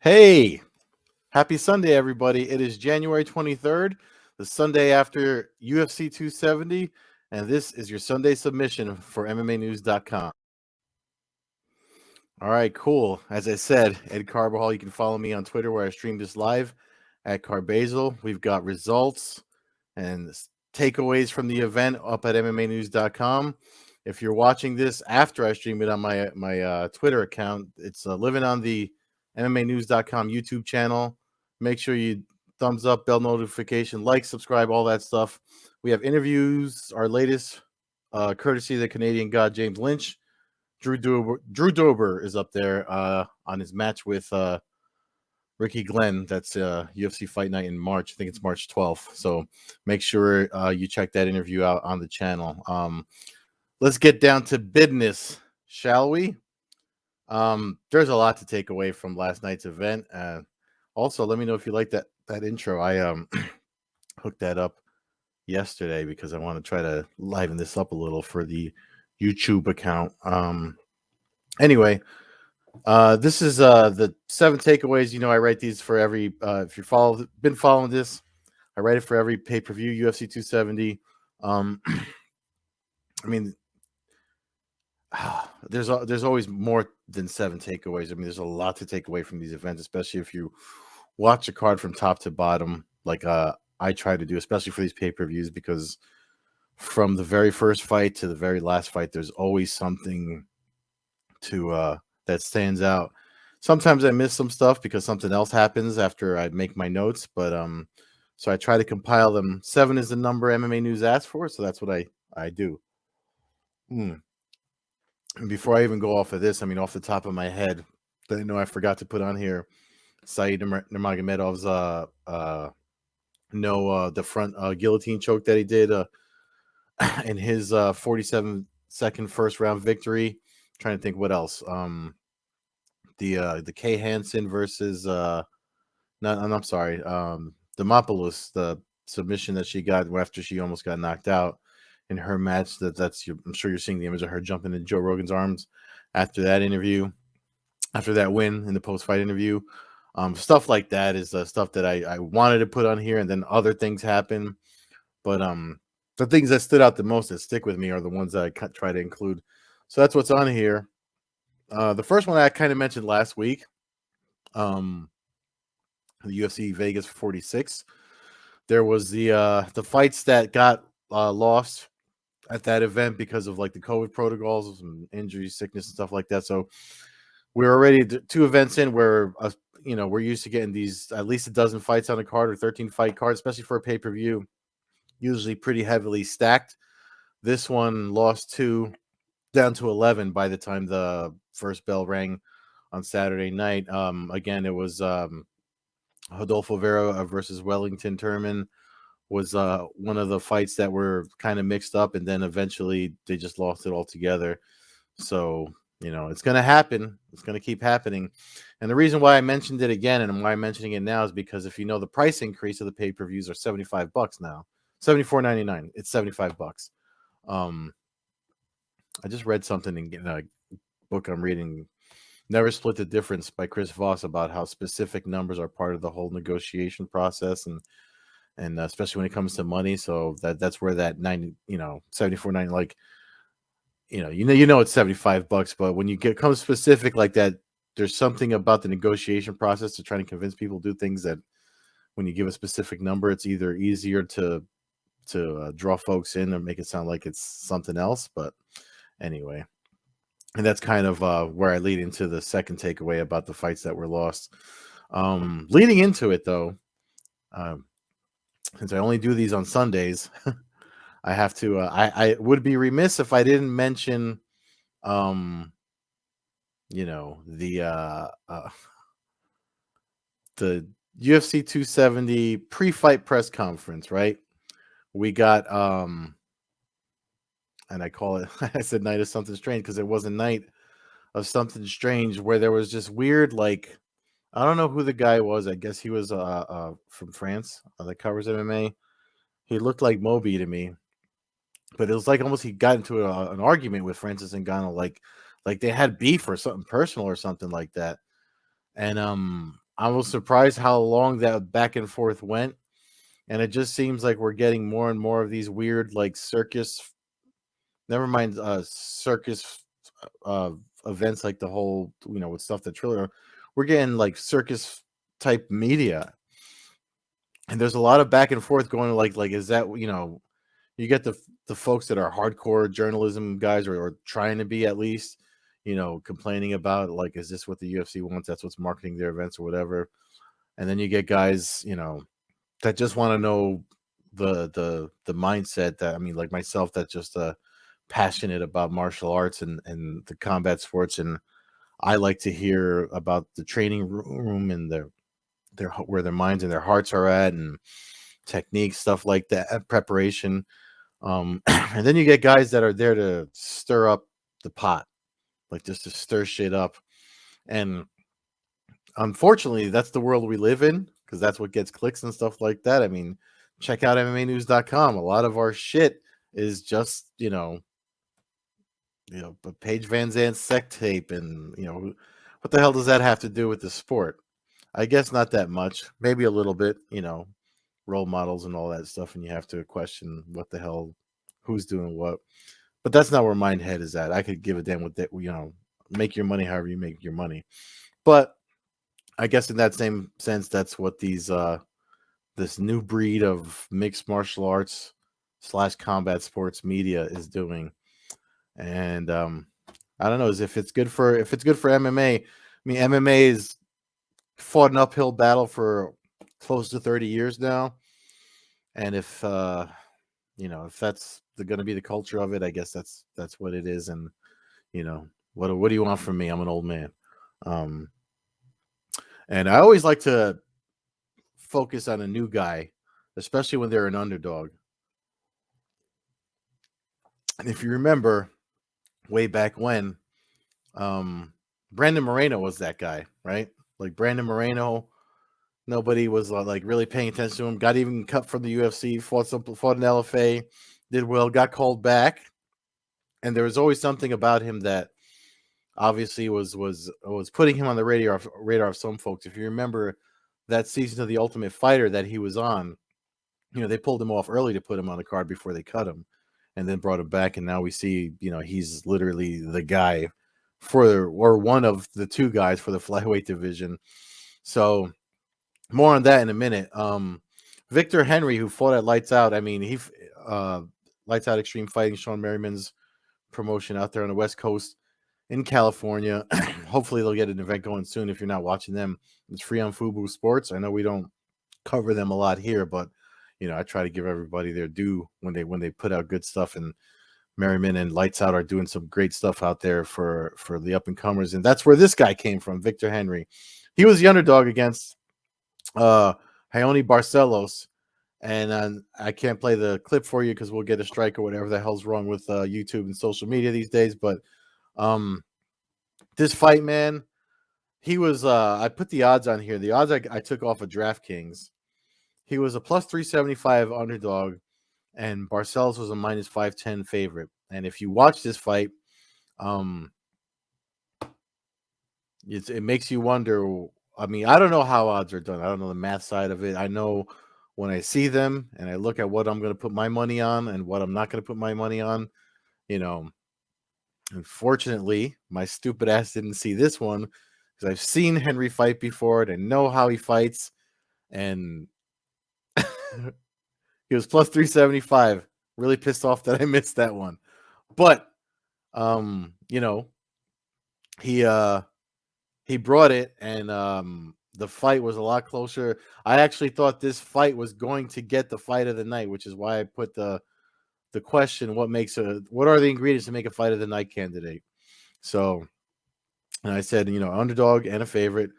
Hey, happy Sunday, everybody. It is January 23rd, the Sunday after UFC 270, and this is your Sunday submission for MMAnews.com. All right, cool. As I said, Ed Carbajal, you can follow me on Twitter where I stream this live at Carbazel. We've got results and takeaways from the event up at MMAnews.com. If you're watching this after I stream it on my Twitter account, it's living on the MMAnews.com YouTube channel. Make sure you thumbs up, bell notification, like, subscribe, all that stuff. We have interviews, our latest, courtesy of the Canadian God James Lynch. Drew Dober is up there on his match with Ricky Glenn. That's UFC Fight Night in March. I think it's March 12th. So make sure you check that interview out on the channel. Let's get down to business, shall we? There's a lot to take away from last night's event. Also, let me know if you like that intro. I hooked that up yesterday because I want to try to liven this up a little for the YouTube account. Anyway, this is the 7 takeaways. You know, I write these for every if you been following this, I write it for every pay-per-view UFC 270. I mean, there's always more than 7 takeaways. I mean, there's a lot to take away from these events, especially if you watch a card from top to bottom, like I try to do, especially for these pay-per-views, because from the very first fight to the very last fight, there's always something to that stands out. Sometimes I miss some stuff because something else happens after I make my notes, but so I try to compile them. 7 is the number MMA News asked for, so that's what I do. And before I even go off of this, I mean, off the top of my head, I know I forgot to put on here Said Nurmagomedov's the front guillotine choke that he did in his 47-second first round victory. Trying to think what else. The Kay Hansen versus I'm sorry, Demopoulos, the submission that she got after she almost got knocked out in her match. I'm sure you're seeing the image of her jumping in Joe Rogan's arms after that interview, after that win in the post-fight interview. Stuff like that is stuff that I wanted to put on here, and then other things happen. But the things that stood out the most that stick with me are the ones that I try to include. So that's what's on here. The first one I kind of mentioned last week, the UFC Vegas 46. There was the fights that got lost at that event because of like the COVID protocols and injury, sickness, and stuff like that. So we're already 2 events in where we're used to getting these at least a dozen fights on a card or 13 fight card, especially for a pay-per-view, usually pretty heavily stacked. This one lost 2 down to 11 by the time the first bell rang on Saturday night. Again, it was Rodolfo Vera versus Wellington Turman was one of the fights that were kind of mixed up, and then eventually they just lost it altogether. So, it's going to happen. It's going to keep happening. And the reason why I mentioned it again and why I'm mentioning it now is because if you know the price increase of the pay-per-views are $75 now. $74.99. It's $75. I just read something in a book I'm reading, Never Split the Difference by Chris Voss, about how specific numbers are part of the whole negotiation process, and especially when it comes to money. So that's where that 90, $74.90, like, it's $75, but when you come specific like that, there's something about the negotiation process to try to convince people to do things that when you give a specific number, it's either easier to draw folks in or make it sound like it's something else. But anyway, and that's kind of where I lead into the second takeaway about the fights that were lost. Leading into it, though, since I only do these on Sundays, I have to. I would be remiss if I didn't mention, the the UFC 270 pre-fight press conference, right? We got and I call it. I said night of something strange because it was a night of something strange where there was just weird, like, I don't know who the guy was. I guess he was from France that covers MMA. He looked like Moby to me, but it was like almost he got into an argument with Francis Ngannou, like they had beef or something personal or something like that. And I was surprised how long that back and forth went, and it just seems like we're getting more and more of these weird like circus. Never mind, circus uh events like the whole with stuff that Triller. We're getting like circus type media, and there's a lot of back and forth going. Like is that you get the folks that are hardcore journalism guys or trying to be at least, complaining about like, is this what the UFC wants? That's what's marketing their events or whatever. And then you get guys, that just want to know the mindset that, I mean, like myself, that's just passionate about martial arts and the combat sports, and I like to hear about the training room and their where their minds and their hearts are at, and technique stuff like that, preparation. And then you get guys that are there to stir up the pot, like just to stir shit up. And unfortunately, that's the world we live in, because that's what gets clicks and stuff like that. I mean, check out MMAnews.com. A lot of our shit is just, but Paige Van Zandt's sex tape, and what the hell does that have to do with the sport? I guess not that much. Maybe a little bit, role models and all that stuff, and you have to question what the hell, who's doing what. But that's not where my head is at. I could give a damn what that, make your money however you make your money. But I guess in that same sense, that's what this new breed of mixed martial arts / combat sports media is doing. And I don't know, as if it's good for MMA. I mean, MMA is fought an uphill battle for close to 30 years now. And if if that's going to be the culture of it, I guess that's what it is. And what do you want from me? I'm an old man. Um, and I always like to focus on a new guy, especially when they're an underdog. And if you remember way back when, Brandon Moreno was that guy, right? Like Brandon Moreno, nobody was like really paying attention to him. Got even cut from the UFC, fought an LFA, did well, got called back, and there was always something about him that obviously was putting him on the radar of some folks. If you remember that season of The Ultimate Fighter that he was on, they pulled him off early to put him on the card before they cut him, and then brought him back, and now we see he's literally the guy or one of the two guys for the flyweight division. So more on that in a minute. Victor Henry, who fought at Lights Out, I mean, Lights Out Extreme Fighting, Sean Merriman's promotion out there on the West Coast in California. Hopefully they'll get an event going soon. If you're not watching them, it's free on Fubo Sports. I know we don't cover them a lot here, but I try to give everybody their due when they put out good stuff, and Merriman and Lights Out are doing some great stuff out there for the up and comers. And that's where this guy came from, Victor Henry. He was the underdog against Hayoni Barcelos. And I can't play the clip for you because we'll get a strike or whatever the hell's wrong with YouTube and social media these days. But this fight, man, he was I put the odds on here. The odds I took off of DraftKings. He was a plus 375 underdog, and Barcelos was a minus 510 favorite. And if you watch this fight, it makes you wonder. I mean, I don't know how odds are done. I don't know the math side of it. I know when I see them and I look at what I'm going to put my money on and what I'm not going to put my money on, unfortunately, my stupid ass didn't see this one, because I've seen Henry fight before and I know how he fights. And he was plus 375. Really pissed off that I missed that one. But he brought it, and the fight was a lot closer. I actually thought this fight was going to get the fight of the night, which is why I put the question, what are the ingredients to make a fight of the night candidate? So, and I said, underdog and a favorite,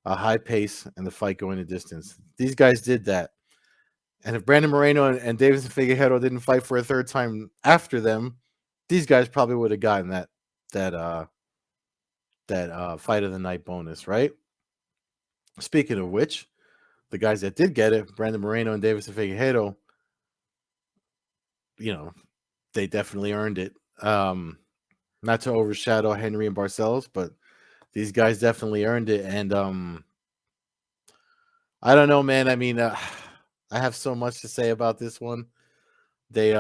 a high pace, and the fight going the distance. These guys did that. And if Brandon Moreno and Davidson Figueiredo didn't fight for a third time after them, these guys probably would have gotten that fight of the night bonus, right? Speaking of which, the guys that did get it, Brandon Moreno and Davidson Figueiredo, they definitely earned it. Not to overshadow Henry and Barcelos, but these guys definitely earned it. And I don't know, man. I mean, I have so much to say about this one. They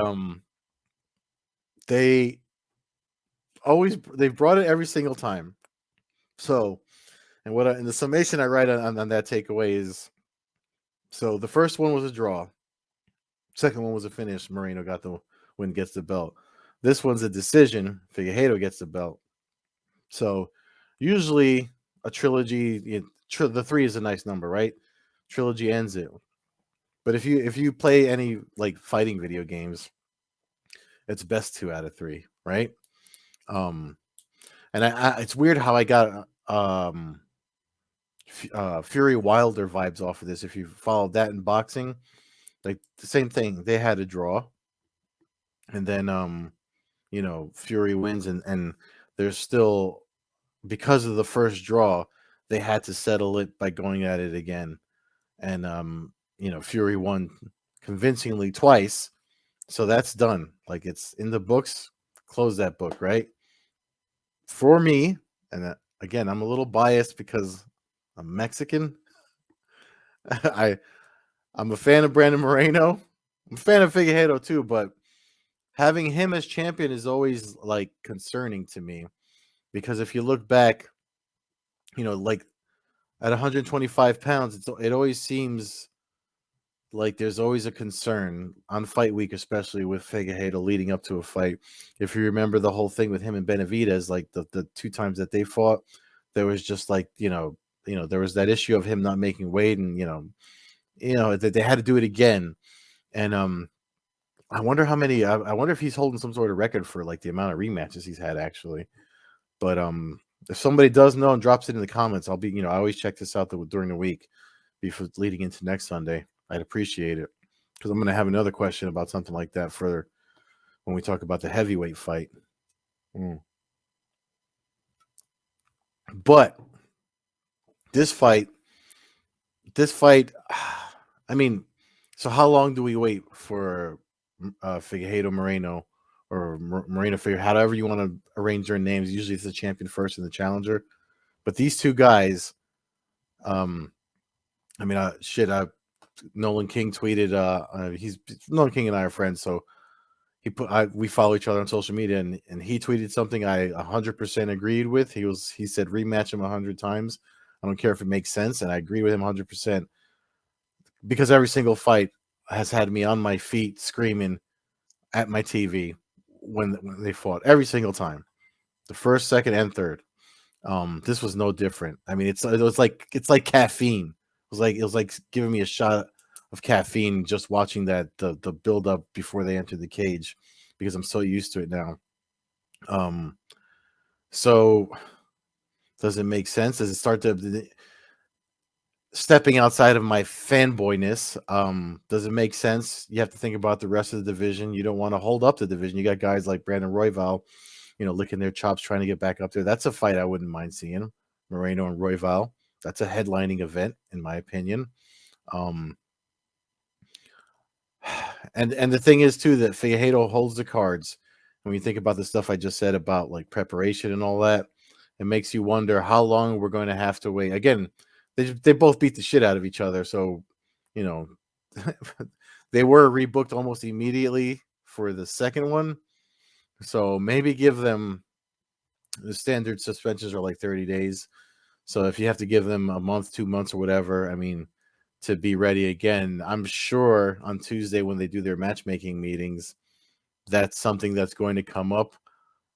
they they've brought it every single time. So, and in the summation I write on that takeaway is, so the first one was a draw. Second one was a finish. Moreno got the win, gets the belt. This one's a decision. Figueiredo gets the belt. So usually a trilogy, the 3 is a nice number, right? Trilogy ends it. But if you play any like fighting video games, it's best 2 out of 3, right? Um, and it's weird how I got Fury Wilder vibes off of this. If you followed that in boxing, like the same thing, they had a draw, and then Fury wins, and there's still, because of the first draw, they had to settle it by going at it again, and Fury won convincingly twice, so that's done. Like, it's in the books. Close that book, right? For me, and again, I'm a little biased because I'm Mexican. I I'm a fan of Brandon Moreno. I'm a fan of Figueiredo too, but having him as champion is always like concerning to me, because if you look back, like at 125 pounds, it always seems like there's always a concern on fight week, especially with Figueiredo leading up to a fight. If you remember the whole thing with him and Benavidez, like the 2 times that they fought, there was just like, there was that issue of him not making weight, and that they had to do it again. And I wonder how many. I wonder if he's holding some sort of record for like the amount of rematches he's had, actually. But if somebody does know and drops it in the comments, I'll be. I always check this out during the week before leading into next Sunday. I'd appreciate it, because I'm going to have another question about something like that further when we talk about the heavyweight fight. But this fight, I mean, so how long do we wait for Figueiredo Moreno, or Moreno Figueiredo, however you want to arrange their names? Usually it's the champion first and the challenger. But these 2 guys, I mean, Nolan King tweeted, Nolan King and I are friends, so we follow each other on social media, and he tweeted something I 100% agreed with. He said rematch him 100 times. I don't care if it makes sense, and I agree with him 100%, because every single fight has had me on my feet screaming at my TV when they fought, every single time, the first, second, and third. This was no different. I mean, it's like caffeine. It was like giving me a shot of caffeine just watching the build up before they entered the cage, because I'm so used to it now. So does it make sense? Does it start to stepping outside of my fanboyness? Does it make sense? You have to think about the rest of the division. You don't want to hold up the division. You got guys like Brandon Royval, licking their chops trying to get back up there. That's a fight I wouldn't mind seeing. Moreno and Royval. That's a headlining event, in my opinion. And the thing is too, that Figueiredo holds the cards. When you think about the stuff I just said about like preparation and all that, it makes you wonder how long we're going to have to wait. Again, they both beat the shit out of each other, so you know they were rebooked almost immediately for the second one. So maybe give them, the standard suspensions are like 30 days. So if you have to give them a month, 2 months, or whatever, I mean, to be ready again, I'm sure on Tuesday when they do their matchmaking meetings, that's something that's going to come up.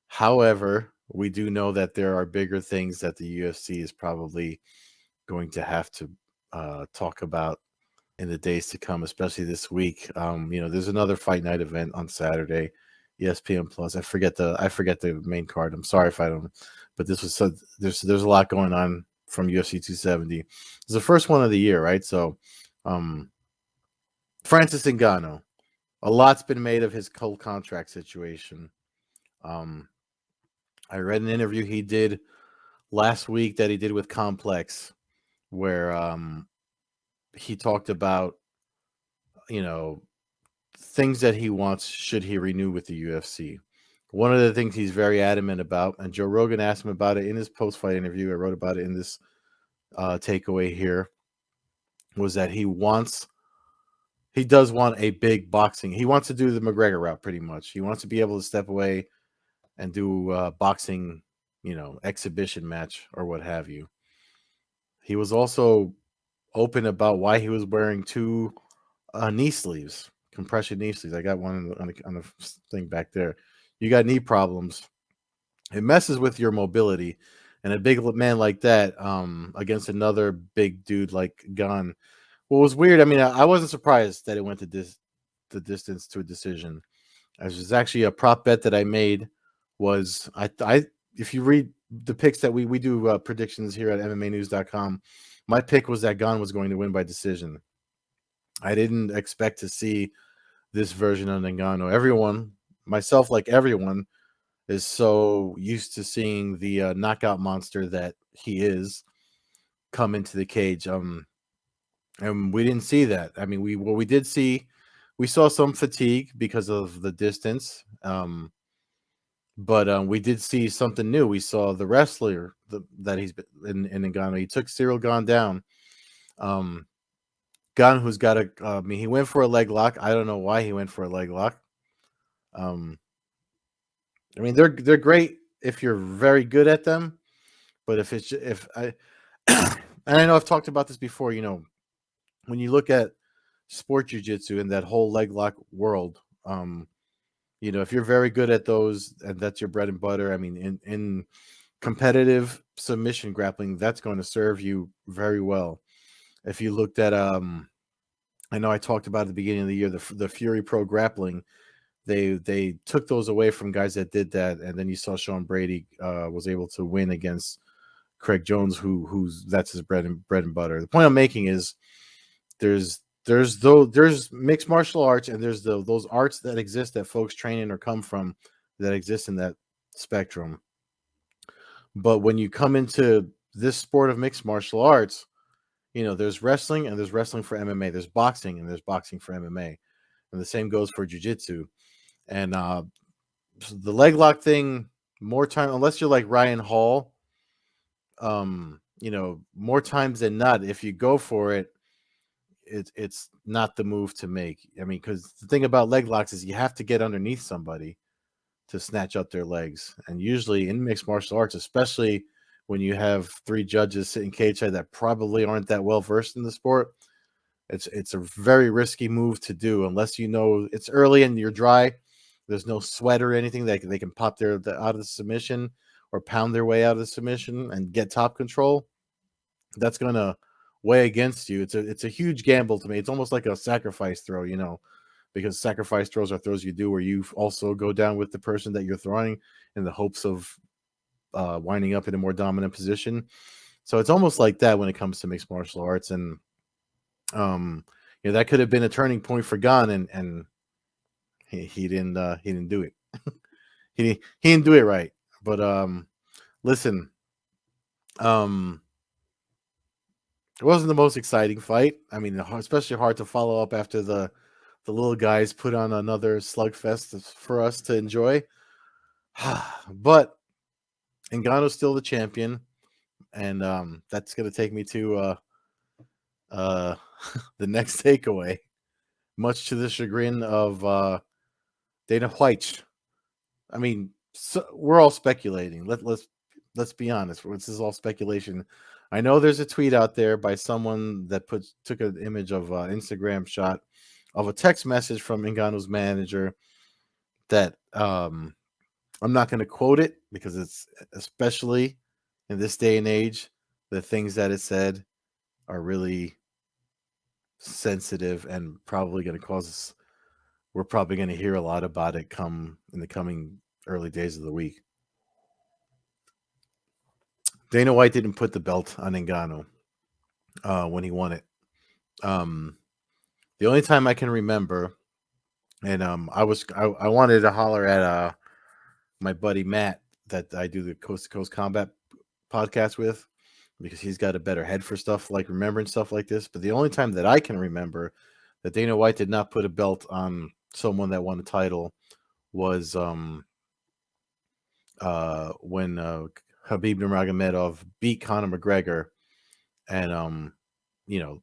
However, we do know that there are bigger things that the UFC is probably going to have to talk about in the days to come, especially this week. There's another fight night event on Saturday, ESPN Plus. I forget the main card. I'm sorry if I don't, but there's a lot going on from UFC 270. It's the first one of the year, right? So, Francis Ngannou. A lot's been made of his whole contract situation. I read an interview he did last week that he did with Complex, where he talked about, you know, things that he wants should he renew with the UFC. One of the things he's very adamant about, and Joe Rogan asked him about it in his post-fight interview. I wrote about it in this takeaway here. was that he does want a big boxing. He wants to do the McGregor route pretty much. He wants to be able to step away and do boxing, exhibition match or what have you. He was also open about why he was wearing two knee sleeves, compression knee sleeves. I got one on the thing back there. You got knee problems. It messes with your mobility, and a big man like that against another big dude like Gunn. What was weird, I mean, I wasn't surprised that it went to the distance to a decision. As was actually a prop bet that I made. Was I if you read the picks that we do predictions here at MMAnews.com, my pick was that Gunn was going to win by decision. I didn't expect to see this version of Ngannou. Everyone, myself, like everyone, is so used to seeing the knockout monster that he is come into the cage. And we didn't see that. I mean, we did see, we saw some fatigue because of the distance. But we did see something new. We saw the wrestler that he's been in Ngannou. He took Cyril Gane down. Um, Gane, who's got a, I mean, he went for a leg lock. I don't know why he went for a leg lock. Um, I mean, they're great if you're very good at them, but if I and I know I've talked about this before. When you look at sport jujitsu and that whole leg lock world, if you're very good at those and that's your bread and butter, I mean, in competitive submission grappling, that's going to serve you very well. If you looked at, I know I talked about at the beginning of the year, the Fury Pro grappling, they took those away from guys that did that, and then you saw Sean Brady was able to win against Craig Jones, who's that's his bread and butter. The point I'm making is there's mixed martial arts, and there's those arts that exist that folks train in or come from that exist in that spectrum. But when you come into this sport of mixed martial arts, there's wrestling and there's wrestling for MMA. There's boxing and there's boxing for MMA. And the same goes for jiu-jitsu. And the leg lock thing, more time, unless you're like Ryan Hall, more times than not, if you go for it, it's not the move to make. I mean, because the thing about leg locks is you have to get underneath somebody to snatch up their legs. And usually in mixed martial arts, especially when you have three judges sitting cage side that probably aren't that well versed in the sport, it's a very risky move to do unless it's early and you're dry. There's no sweat or anything that they can pop out of the submission or pound their way out of the submission and get top control. That's gonna weigh against you. It's a huge gamble to me. It's almost like a sacrifice throw, because sacrifice throws are throws you do where you also go down with the person that you're throwing in the hopes of winding up in a more dominant position. So it's almost like that when it comes to mixed martial arts, and that could have been a turning point for Gon, and he didn't do it. He didn't do it right. But listen, um, it wasn't the most exciting fight. I mean, especially hard to follow up after the little guys put on another slugfest for us to enjoy. But Ngannou's still the champion, and that's going to take me to the next takeaway. Much to the chagrin of Dana White. I mean, we're all speculating. Let's be honest. This is all speculation. I know there's a tweet out there by someone that took an image of an Instagram shot of a text message from Ngannou's manager that I'm not going to quote it because it's, especially in this day and age, the things that it said are really sensitive and probably going to cause us. We're probably going to hear a lot about it come in the coming early days of the week. Dana White didn't put the belt on Ngannou when he won it. The only time I can remember, and I wanted to holler at my buddy Matt that I do the Coast to Coast Combat podcast with, because he's got a better head for stuff like remembering stuff like this. But the only time that I can remember that Dana White did not put a belt on someone that won a title was when Khabib Nurmagomedov beat Conor McGregor, and you know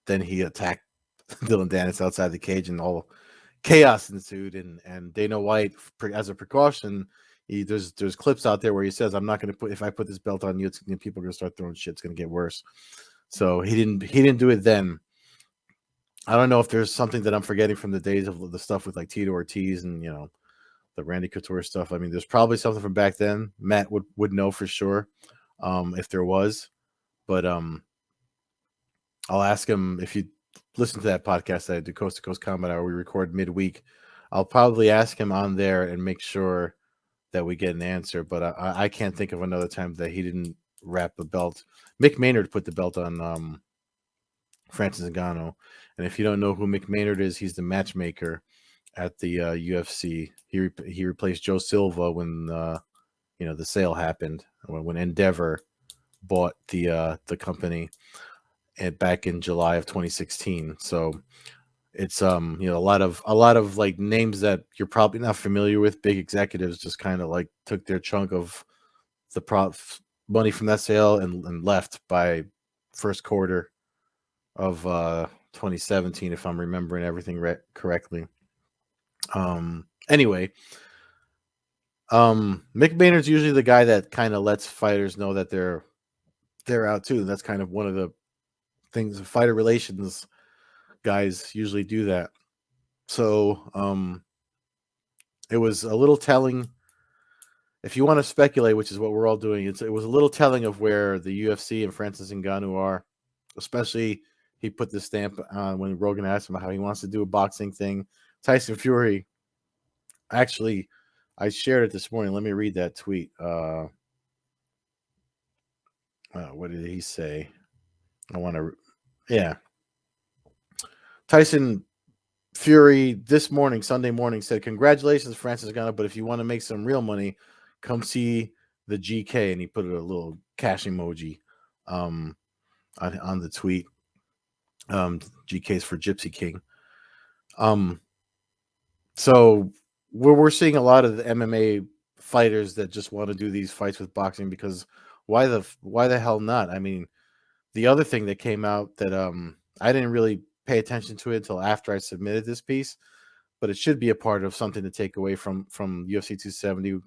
then he attacked Dylan Dennis outside the cage, and all chaos ensued. And Dana White, as a precaution, there's clips out there where he says, "I'm not going to put if I put this belt on you, people are going to start throwing shit. It's going to get worse." So he didn't do it then. I don't know if there's something that I'm forgetting from the days of the stuff with like Tito Ortiz and the Randy Couture stuff. I mean, there's probably something from back then. Matt would know for sure if there was, but I'll ask him if you listen to that podcast that I do, Coast to Coast Combat Hour. We record midweek. I'll probably ask him on there and make sure that we get an answer. But I can't think of another time that he didn't wrap the belt. Mick Maynard put the belt on Francis Ngannou. And if you don't know who Mick Maynard is, he's the matchmaker at the UFC. He replaced Joe Silva when the sale happened, when Endeavor bought the company back in July of 2016. So it's a lot of like names that you're probably not familiar with. Big executives just kind of like took their chunk of the money from that sale and left by first quarter of 2017, if I'm remembering everything correctly. Anyway, Mick Maynard's usually the guy that kind of lets fighters know that they're out too. That's kind of one of the things fighter relations guys usually do that. So it was a little telling. If you want to speculate, which is what we're all doing, it was a little telling of where the UFC and Francis Ngannou are. Especially, he put the stamp on when Rogan asked him how he wants to do a boxing thing. Tyson Fury, actually, I shared it this morning. Let me read that tweet. What did he say? Yeah. Tyson Fury this morning, Sunday morning, said, "Congratulations, Francis Ngannou, but if you want to make some real money, come see the GK." And he put a little cash emoji on the tweet. GK's for Gypsy King. So we're seeing a lot of the MMA fighters that just want to do these fights with boxing, because why the hell not? I mean, the other thing that came out that I didn't really pay attention to it until after I submitted this piece, but it should be a part of something to take away from UFC 270,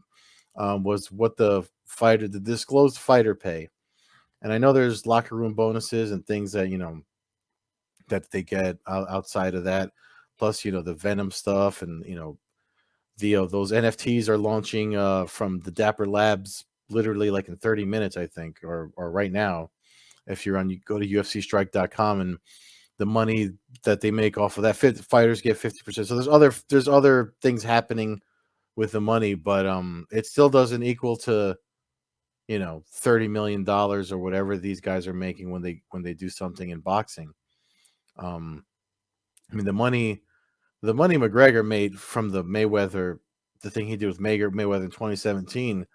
was what the disclosed fighter pay. And I know there's locker room bonuses and things that that they get outside of that, plus the Venom stuff, and those NFTs are launching from the Dapper Labs literally like in 30 minutes, I think, or right now. If you're on, you go to UFCstrike.com, and the money that they make off of that, fighters get 50%. So there's other things happening with the money, but it still doesn't equal to $30 million or whatever these guys are making when they do something in boxing. I mean, the money McGregor made from the thing he did with Mayweather in 2017,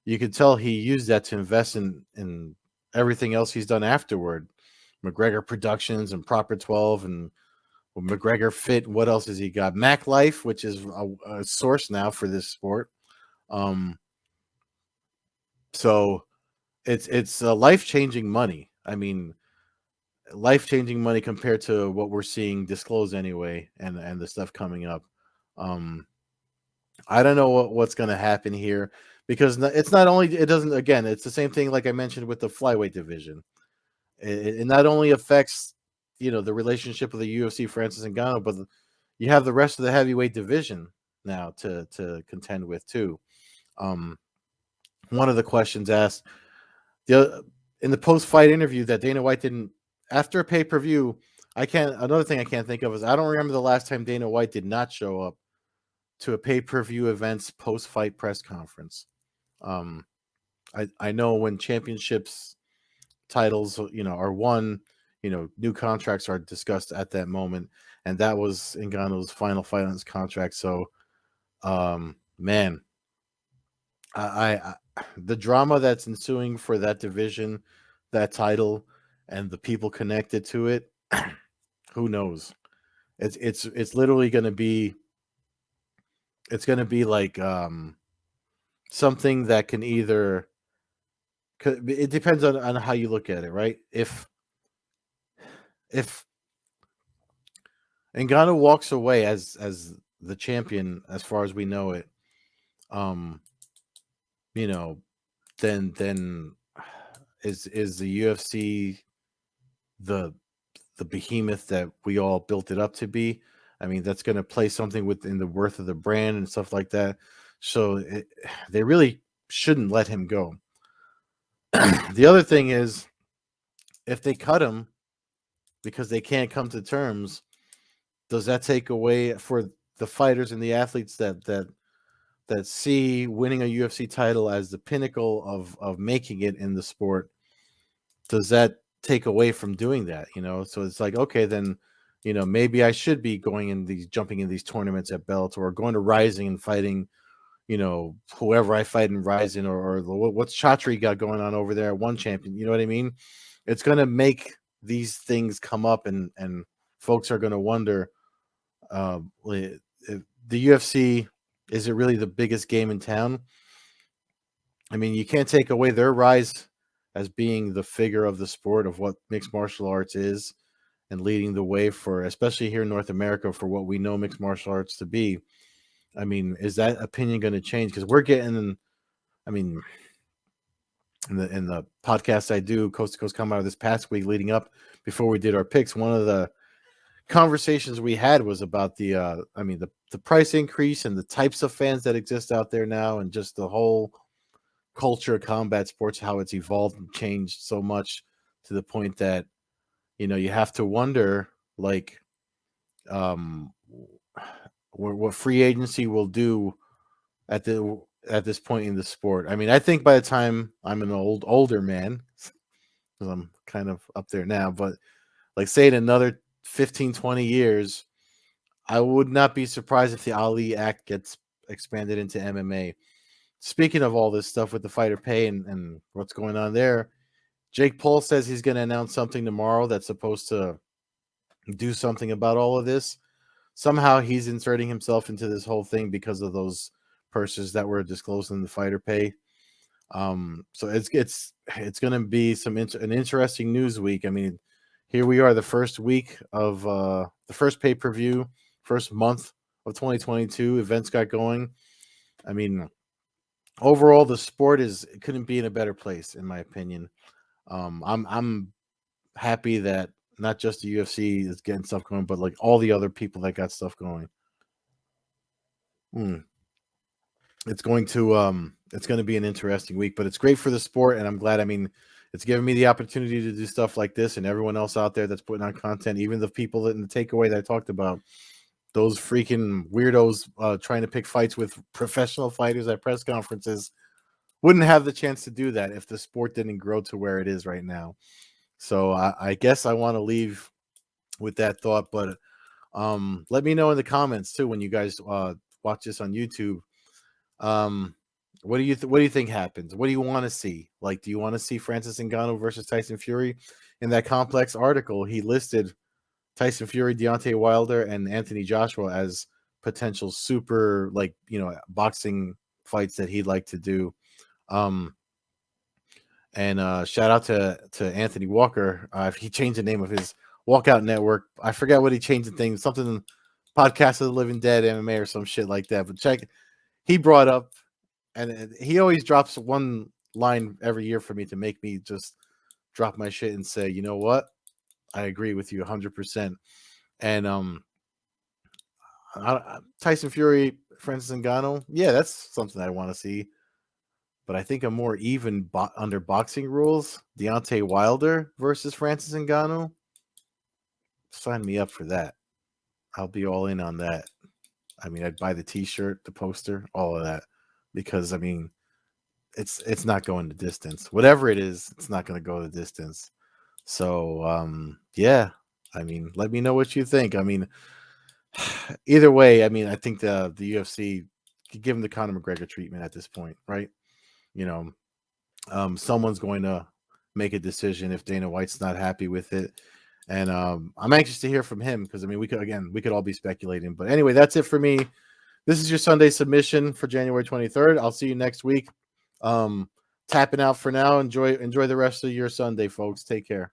you could tell he used that to invest in everything else he's done afterward. McGregor Productions and Proper 12 and McGregor Fit. What else has he got? Mac Life, which is a source now for this sport. So it's life-changing money. I mean, life-changing money compared to what we're seeing disclosed anyway, and the stuff coming up. I don't know what's going to happen here, because it's not only, it doesn't, again, it's the same thing like I mentioned with the flyweight division. It not only affects the relationship with the UFC, Francis Ngannou, but you have the rest of the heavyweight division now to contend with too. One of the questions asked in the post-fight interview that Dana White didn't, after a pay-per-view, another thing I can't think of is I don't remember the last time Dana White did not show up to a pay-per-view event's post-fight press conference. I know when championships titles are won, new contracts are discussed at that moment, and that was Ngannou's final fight on his contract. So man, I the drama that's ensuing for that division, that title, and the people connected to it, who knows? It's literally going to be, it's going to be like something that can either, it depends on how you look at it, right? If Ngannou walks away as the champion, as far as we know it, um, you know, then is the UFC the behemoth that we all built it up to be? I mean, that's going to play something within the worth of the brand and stuff like that. So they really shouldn't let him go. The other thing is, if they cut him because they can't come to terms, does that take away for the fighters and the athletes that see winning a UFC title as the pinnacle of making it in the sport? Does that take away from doing that? So it's like, okay, then maybe I should be jumping in these tournaments at Bellator, or going to Rising and fighting whoever I fight in Rising, or what's Chatri got going on over there, one champion. You know what I mean? It's going to make these things come up, and folks are going to wonder, if the UFC, is it really the biggest game in town? I mean, you can't take away their rise as being the figure of the sport of what mixed martial arts is, and leading the way for, especially here in North America, for what we know mixed martial arts to be. I mean, is that opinion going to change? Because we're getting, I mean, in the podcast I do, Coast to Coast Combat, this past week leading up, before we did our picks, one of the conversations we had was about the price increase and the types of fans that exist out there now, and just the whole culture of combat sports, how it's evolved and changed so much, to the point that you have to wonder, like, um what free agency will do at this point in the sport. I mean, I think by the time I'm an older man, because I'm kind of up there now, but like, say in another 15, 20 years, I would not be surprised if the Ali Act gets expanded into MMA. Speaking of all this stuff with the fighter pay and what's going on there, Jake Paul says he's going to announce something tomorrow that's supposed to do something about all of this. Somehow he's inserting himself into this whole thing because of those purses that were disclosed in the fighter pay. So it's going to be an interesting news week. I mean, here we are, the first week of the first pay-per-view, first month of 2022. Events got going. I mean, overall, the sport couldn't be in a better place, in my opinion. I'm happy that not just the UFC is getting stuff going, but like all the other people that got stuff going. It's going to be an interesting week, but it's great for the sport, and I'm glad. I mean, it's given me the opportunity to do stuff like this, and everyone else out there that's putting on content, even the people that in the takeaway that I talked about, those freaking weirdos trying to pick fights with professional fighters at press conferences, wouldn't have the chance to do that if the sport didn't grow to where it is right now. So I guess I want to leave with that thought, but let me know in the comments too, when you guys watch this on YouTube. What do you think happens? What do you want to see? Like, do you want to see Francis Ngannou versus Tyson Fury? In that Complex article, he listed Tyson Fury, Deontay Wilder, and Anthony Joshua as potential super, like, boxing fights that he'd like to do. And shout out to Anthony Walker. He changed the name of his Walkout Network. I forget what he changed the thing. Something Podcast of the Living Dead MMA or some shit like that. But check. He brought up, and he always drops one line every year for me to make me just drop my shit and say, you know what? I agree with you 100%. And Tyson Fury, Francis Ngannou, yeah, that's something I want to see. But I think a more even under boxing rules, Deontay Wilder versus Francis Ngannou, sign me up for that. I'll be all in on that. I mean, I'd buy the T-shirt, the poster, all of that, because I mean, it's not going the distance. Whatever it is, it's not going to go the distance. So yeah, I mean, let me know what you think. I mean, either way, I mean, I think the UFC could give him the Conor McGregor treatment at this point, right? Someone's going to make a decision if Dana White's not happy with it. And I'm anxious to hear from him, because I mean, we could all be speculating. But anyway, that's it for me. This is your Sunday submission for January 23rd. I'll see you next week. Tapping out for now. Enjoy the rest of your Sunday, folks. Take care.